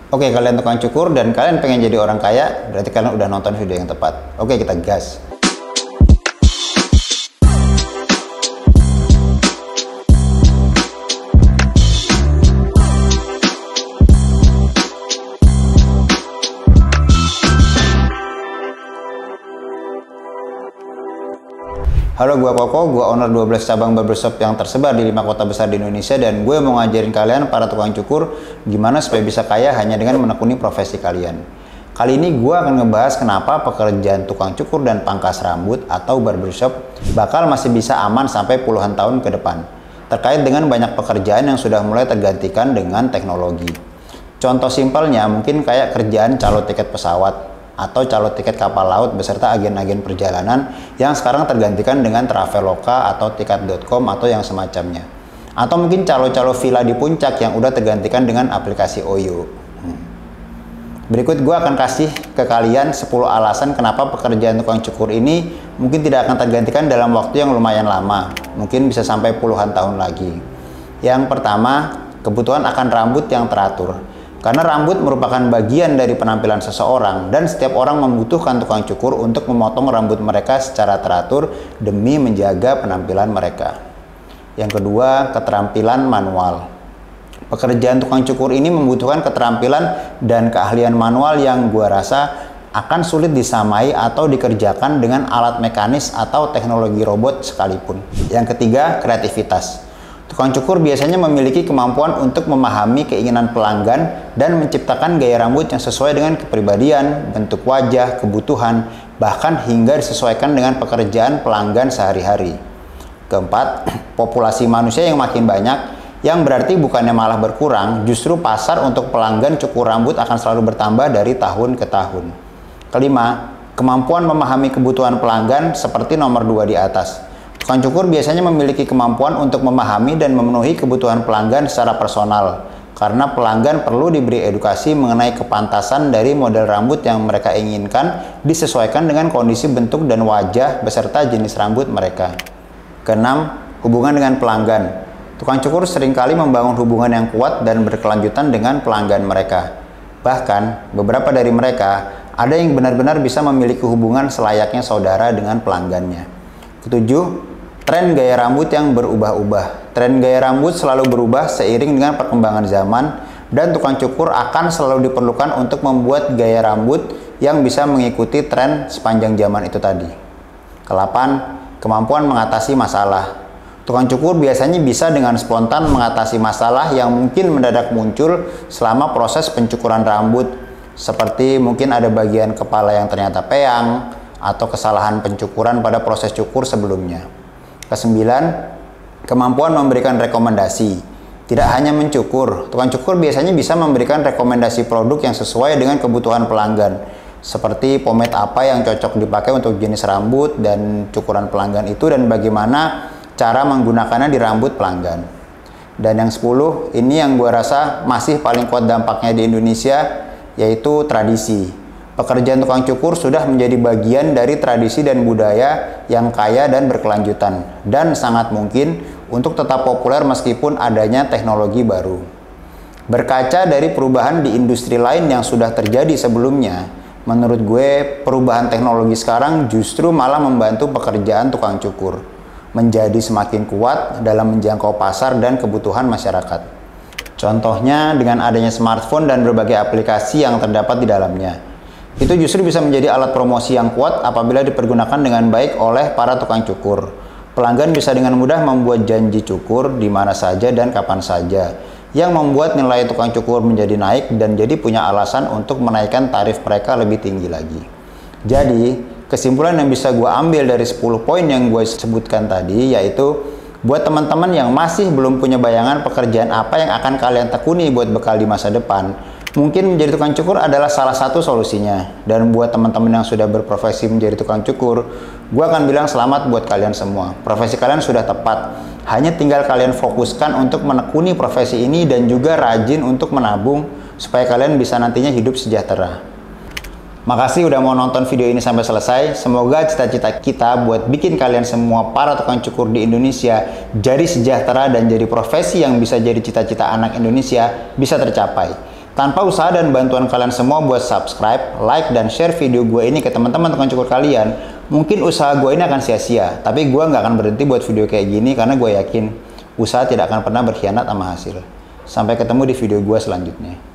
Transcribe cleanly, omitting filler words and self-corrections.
Oke, kalian tukang cukur dan kalian pengen jadi orang kaya, berarti kalian udah nonton video yang tepat. Oke, kita gas. Halo, gua Koko, gua owner 12 cabang barbershop yang tersebar di 5 kota besar di Indonesia, dan gue mau ngajarin kalian para tukang cukur gimana supaya bisa kaya hanya dengan menekuni profesi kalian. Kali ini gue akan ngebahas kenapa pekerjaan tukang cukur dan pangkas rambut atau barbershop bakal masih bisa aman sampai puluhan tahun ke depan, terkait dengan banyak pekerjaan yang sudah mulai tergantikan dengan teknologi. Contoh simpelnya mungkin kayak kerjaan calo tiket pesawat atau calo tiket kapal laut beserta agen-agen perjalanan yang sekarang tergantikan dengan Traveloka atau tiket.com atau yang semacamnya. Atau mungkin calo-calo villa di puncak yang udah tergantikan dengan aplikasi Oyo. Berikut gue akan kasih ke kalian 10 alasan kenapa pekerjaan tukang cukur ini mungkin tidak akan tergantikan dalam waktu yang lumayan lama. Mungkin bisa sampai puluhan tahun lagi. Yang pertama, kebutuhan akan rambut yang teratur. Karena rambut merupakan bagian dari penampilan seseorang dan setiap orang membutuhkan tukang cukur untuk memotong rambut mereka secara teratur demi menjaga penampilan mereka. Yang kedua, keterampilan manual. Pekerjaan tukang cukur ini membutuhkan keterampilan dan keahlian manual yang gua rasa akan sulit disamai atau dikerjakan dengan alat mekanis atau teknologi robot sekalipun. Yang ketiga, kreativitas. Tukang cukur biasanya memiliki kemampuan untuk memahami keinginan pelanggan dan menciptakan gaya rambut yang sesuai dengan kepribadian, bentuk wajah, kebutuhan, bahkan hingga disesuaikan dengan pekerjaan pelanggan sehari-hari. Keempat, populasi manusia yang makin banyak, yang berarti bukannya malah berkurang, justru pasar untuk pelanggan cukur rambut akan selalu bertambah dari tahun ke tahun. Kelima, kemampuan memahami kebutuhan pelanggan seperti nomor 2 di atas. Tukang cukur biasanya memiliki kemampuan untuk memahami dan memenuhi kebutuhan pelanggan secara personal, karena pelanggan perlu diberi edukasi mengenai kepantasan dari model rambut yang mereka inginkan disesuaikan dengan kondisi bentuk dan wajah beserta jenis rambut mereka. Keenam, hubungan dengan pelanggan. Tukang cukur seringkali membangun hubungan yang kuat dan berkelanjutan dengan pelanggan mereka. Bahkan, beberapa dari mereka ada yang benar-benar bisa memiliki hubungan selayaknya saudara dengan pelanggannya. Ketujuh, tren gaya rambut yang berubah-ubah. Tren gaya rambut selalu berubah seiring dengan perkembangan zaman, dan tukang cukur akan selalu diperlukan untuk membuat gaya rambut yang bisa mengikuti tren sepanjang zaman itu tadi. Kelapan, kemampuan mengatasi masalah. Tukang cukur biasanya bisa dengan spontan mengatasi masalah yang mungkin mendadak muncul selama proses pencukuran rambut, seperti mungkin ada bagian kepala yang ternyata peyang, atau kesalahan pencukuran pada proses cukur sebelumnya. Kesembilan, kemampuan memberikan rekomendasi. Tidak hanya mencukur, tukang cukur biasanya bisa memberikan rekomendasi produk yang sesuai dengan kebutuhan pelanggan, seperti pomade apa yang cocok dipakai untuk jenis rambut dan cukuran pelanggan itu, dan bagaimana cara menggunakannya di rambut pelanggan. Dan yang 10, ini yang gua rasa masih paling kuat dampaknya di Indonesia, yaitu tradisi. Pekerjaan tukang cukur sudah menjadi bagian dari tradisi dan budaya yang kaya dan berkelanjutan, dan sangat mungkin untuk tetap populer meskipun adanya teknologi baru. Berkaca dari perubahan di industri lain yang sudah terjadi sebelumnya, menurut gue perubahan teknologi sekarang justru malah membantu pekerjaan tukang cukur menjadi semakin kuat dalam menjangkau pasar dan kebutuhan masyarakat. Contohnya dengan adanya smartphone dan berbagai aplikasi yang terdapat di dalamnya. Itu justru bisa menjadi alat promosi yang kuat apabila dipergunakan dengan baik oleh para tukang cukur. Pelanggan bisa dengan mudah membuat janji cukur di mana saja dan kapan saja, yang membuat nilai tukang cukur menjadi naik dan jadi punya alasan untuk menaikkan tarif mereka lebih tinggi lagi. Jadi, kesimpulan yang bisa gue ambil dari 10 poin yang gue sebutkan tadi, yaitu buat teman-teman yang masih belum punya bayangan pekerjaan apa yang akan kalian tekuni buat bekal di masa depan, mungkin menjadi tukang cukur adalah salah satu solusinya. Dan buat teman-teman yang sudah berprofesi menjadi tukang cukur, gue akan bilang selamat buat kalian semua. Profesi kalian sudah tepat. Hanya tinggal kalian fokuskan untuk menekuni profesi ini dan juga rajin untuk menabung supaya kalian bisa nantinya hidup sejahtera. Makasih udah mau nonton video ini sampai selesai. Semoga cita-cita kita buat bikin kalian semua para tukang cukur di Indonesia jadi sejahtera dan jadi profesi yang bisa jadi cita-cita anak Indonesia bisa tercapai. Tanpa usaha dan bantuan kalian semua buat subscribe, like, dan share video gue ini ke teman-teman tukang cukur kalian, mungkin usaha gue ini akan sia-sia. Tapi gue nggak akan berhenti buat video kayak gini karena gue yakin usaha tidak akan pernah berkhianat sama hasil. Sampai ketemu di video gue selanjutnya.